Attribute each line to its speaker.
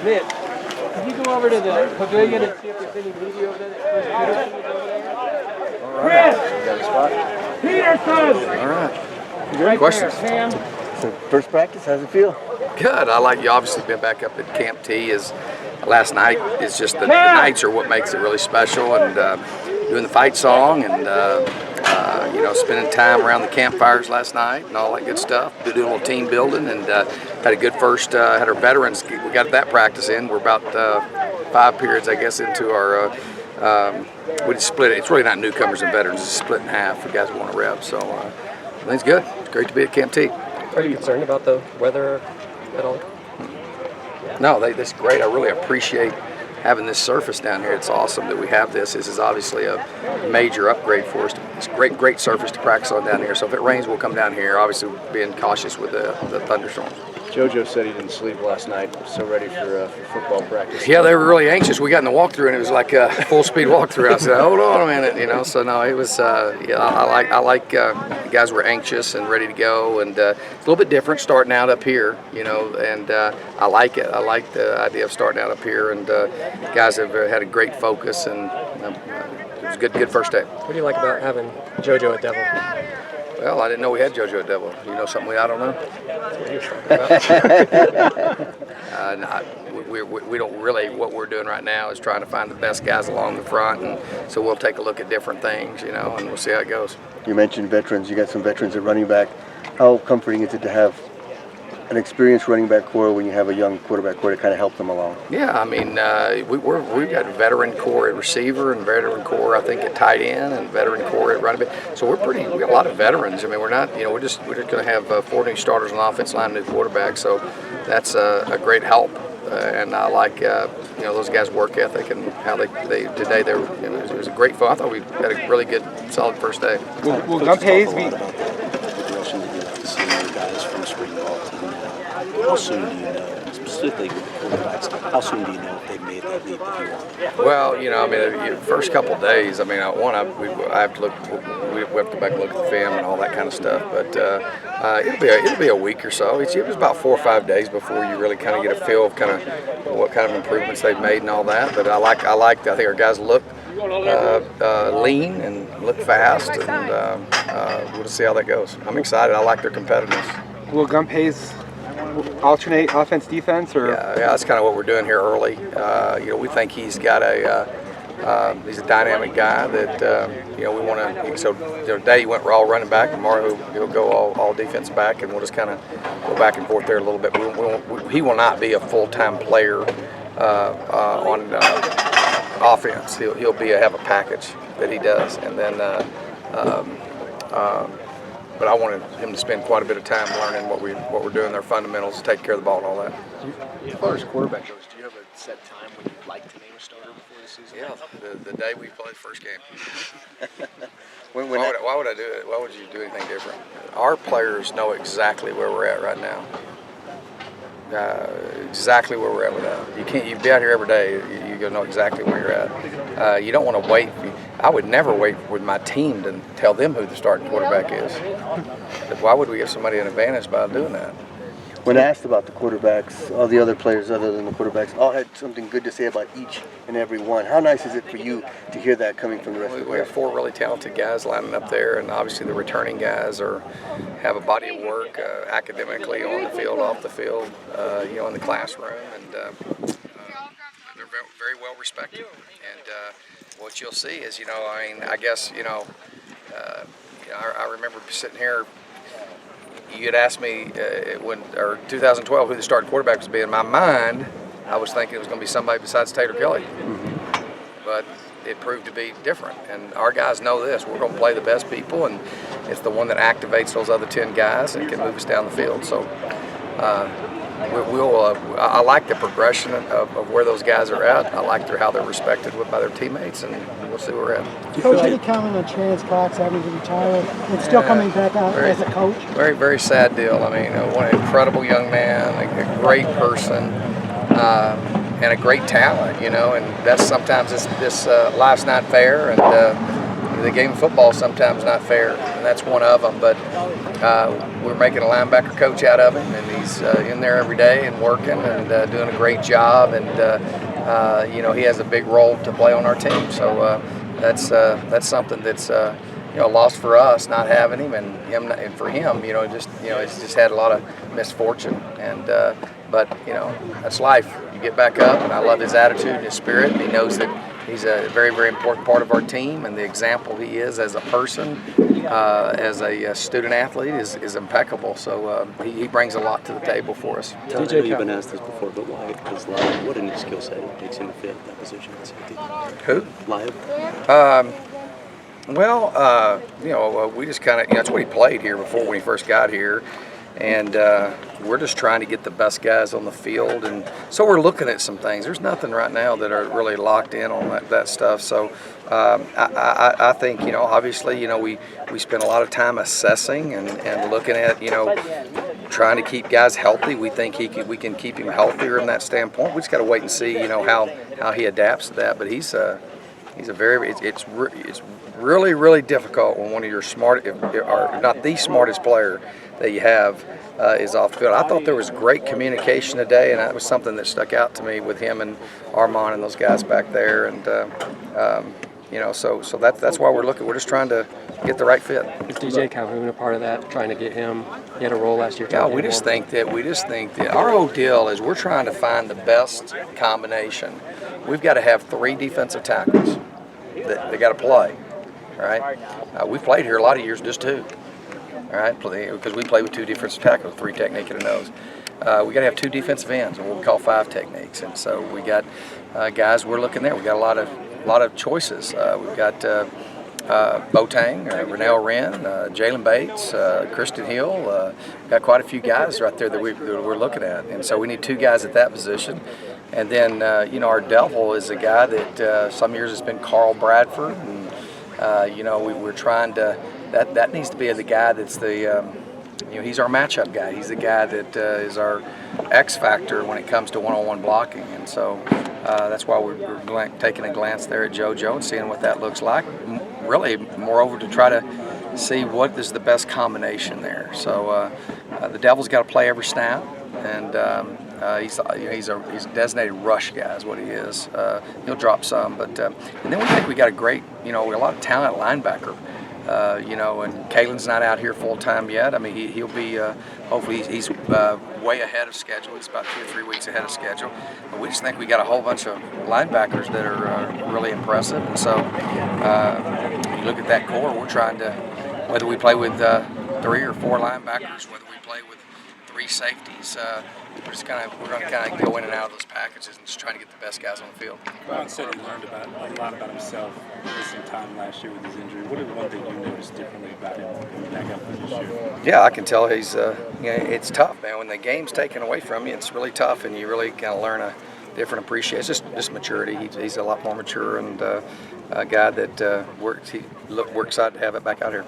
Speaker 1: Mitch, can you go over to the pavilion and see if there's any media over there?
Speaker 2: All right. You got a spot?
Speaker 1: Peterson!
Speaker 2: All right.
Speaker 1: Right
Speaker 2: Questions?
Speaker 1: there, Sam.
Speaker 3: So first practice, how's it feel?
Speaker 2: Good. I like you. Obviously, been back up at Camp T. Is last night is just the nights are what makes it really special, and doing the fight song and you know, spending time around the campfires last night and all that good stuff. Doing a little team building and had a good first. Had our veterans. We got that practice in. We're about 5 periods, I guess, into our. We just split it. It's really not newcomers and veterans. It's split in half for guys who want to rep. So everything's good. It's great to be at Camp T.
Speaker 4: Are you concerned about the weather at all?
Speaker 2: No, this is great. I really appreciate having this surface down here. It's awesome that we have this. This is obviously a major upgrade for us. It's a great surface to practice on down here. So if it rains, we'll come down here. Obviously, being cautious with the thunderstorms.
Speaker 5: JoJo said he didn't sleep last night, so ready for football practice.
Speaker 2: Yeah, they were really anxious. We got in the walkthrough, and it was like a full-speed walkthrough. I said, "Hold on a minute," you know. So no, it was. Yeah, I like the guys were anxious and ready to go, and it's a little bit different starting out up here, you know. And I like it. I like the idea of starting out up here, and guys have had a great focus, and it was a good first day.
Speaker 4: What do you like about having JoJo at Devil?
Speaker 2: Well, I didn't know we had JoJo at Devil. You know something I don't know?
Speaker 4: That's what he was talking about.
Speaker 2: We don't really, what we're doing right now is trying to find the best guys along the front, and so we'll take a look at different things, you know, and we'll see how it goes.
Speaker 3: You mentioned veterans. You got some veterans at running back. How comforting is it to have an experienced running back core when you have a young quarterback core to kind of help them along?
Speaker 2: Yeah, I mean, we've got a veteran core at receiver and veteran core, I think, at tight end and veteran core at running back. So we got a lot of veterans. I mean, we're not, you know, we're just going to have 4 new starters on the offense line, new quarterback. So that's a great help. And I like, you know, those guys' work ethic and how they today they were, you know, it was a great fun. I thought we had a really good, solid first day.
Speaker 1: Will Gump Hayes be?
Speaker 6: How soon do you know, specifically with the quarterbacks, how soon do you know if they've made that leap that you want?
Speaker 2: Well, you know, I mean, the first couple of days, I mean, I have to look, we have to go back and look at the film and all that kind of stuff, but it'll be a week or so. It was about 4 or 5 days before you really kind of get a feel of kind of what kind of improvements they've made and all that, but I think our guys look lean and look fast, and we'll see how that goes. I'm excited. I like their competitiveness.
Speaker 1: Will Gump Hayes alternate offense defense, or
Speaker 2: yeah, that's kind of what we're doing here early. You know, we think he's got he's a dynamic guy that you know, we want to. So today he went all running back, and tomorrow he'll go all defense back, and we'll just kind of go back and forth there a little bit. He will not be a full-time player on offense. He'll have a package that he does, and then. But I wanted him to spend quite a bit of time learning what we're doing, their fundamentals, take care of the ball and all that.
Speaker 5: As far as quarterback goes, do you have a set time when you'd like to name a starter before the season?
Speaker 2: Yeah, the day we play the first game. Why would I do it? Why would you do anything different? Our players know exactly where we're at right now. Exactly where we're at with that. You'd be out here every day. You're gonna know exactly where you're at. You don't want to wait. I would never wait with my team to tell them who the starting quarterback is. Why would we give somebody an advantage by doing that?
Speaker 3: When asked about the quarterbacks, all the other players other than the quarterbacks all had something good to say about each and every one. How nice is it for you to hear that coming from the rest of the
Speaker 2: We have
Speaker 3: players?
Speaker 2: 4 really talented guys lining up there, and obviously the returning guys have a body of work academically, on the field, off the field, you know, in the classroom, and they're very well respected. And what you'll see is, you know, I mean, I guess, you know, I remember sitting here. You had asked me 2012 who the starting quarterback was. In my mind, I was thinking it was going to be somebody besides Taylor Kelly. But it proved to be different. And our guys know this. We're going to play the best people, and it's the one that activates those other 10 guys and can move us down the field. So I like the progression of where those guys are at. I like how they're respected by their teammates, and we'll see where we're at.
Speaker 7: Coach, any comment on Chance Cox having to retire and still coming back out as a coach?
Speaker 2: Very, very sad deal. I mean, what an incredible young man, a great person, and a great talent, you know, and that's sometimes this life's not fair, and the game of football is sometimes not fair, and that's one of them. But we're making a linebacker coach out of him, and he's in there every day and working and doing a great job. And he has a big role to play on our team. So that's something that's a loss for us not having him, and for him, he's just had a lot of misfortune. And but that's life. You get back up, and I love his attitude and his spirit. And he knows that he's a very, very important part of our team, and the example he is as a person, as a student athlete, is impeccable. So he brings a lot to the table for us.
Speaker 6: Todd, I know you've been asked this before, but why? Because Live, what in his skill set makes him fit that position at safety?
Speaker 2: Who?
Speaker 6: Live.
Speaker 2: We just kind of, that's what he played here before when he first got here. And we're just trying to get the best guys on the field. And so we're looking at some things. There's nothing right now that are really locked in on that stuff. So I think, obviously, we spend a lot of time assessing and looking at, trying to keep guys healthy. We think we can keep him healthier in that standpoint. We just got to wait and see, how he adapts to that. But he's a very, it's really, really difficult when one of your or not the smartest player that you have is off the field. I thought there was great communication today, and that was something that stuck out to me with him and Armand and those guys back there. And so that's why we're looking. We're just trying to get the right fit.
Speaker 4: Is DJ Calhoun a part of that? Trying to get him? He had a role last year.
Speaker 2: Yeah, we just think that our whole deal is we're trying to find the best combination. We've got to have 3 defensive tackles that they got to play. All right, we've played here a lot of years just 2. All right, because we play with 2 defensive tackles, 3 technique and a nose. We got to have 2 defensive ends, or what we call 5 techniques. And so we got guys we're looking there. We got a lot of choices. We've got Boateng, Renell Wren, Jalen Bates, Christian Hill. We've got quite a few guys right there that we're looking at. And so we need 2 guys at that position. And then our devil is a guy that some years has been Carl Bradford, and we're trying to. That needs to be the guy that's he's our matchup guy. He's the guy that is our X factor when it comes to one-on-one blocking, and so that's why we're taking a glance there at JoJo and seeing what that looks like. Really, moreover, to try to see what is the best combination there. So the Devil's got to play every snap, and he's a designated rush guy is what he is. He'll drop some, but and then we think we got a great, we got a lot of talent at linebacker. And Kalen's not out here full time yet. I mean, he'll be, hopefully he's way ahead of schedule. He's about 2 or 3 weeks ahead of schedule. But we just think we got a whole bunch of linebackers that are really impressive. And so you look at that core, we're trying to, whether we play with 3 or 4 linebackers, whether we play with 3 safeties, we're going to kind of go in and out of those packages and just trying to get the best guys on the field.
Speaker 8: Ron said he learned a lot about himself missing time last year with his injury. What is one thing you noticed differently about him back up this year?
Speaker 2: Yeah, I can tell he's. It's tough, man. When the game's taken away from you, it's really tough, and you really kind of learn a different appreciation. It's just maturity. He's a lot more mature and a guy that we're excited to have it back out here.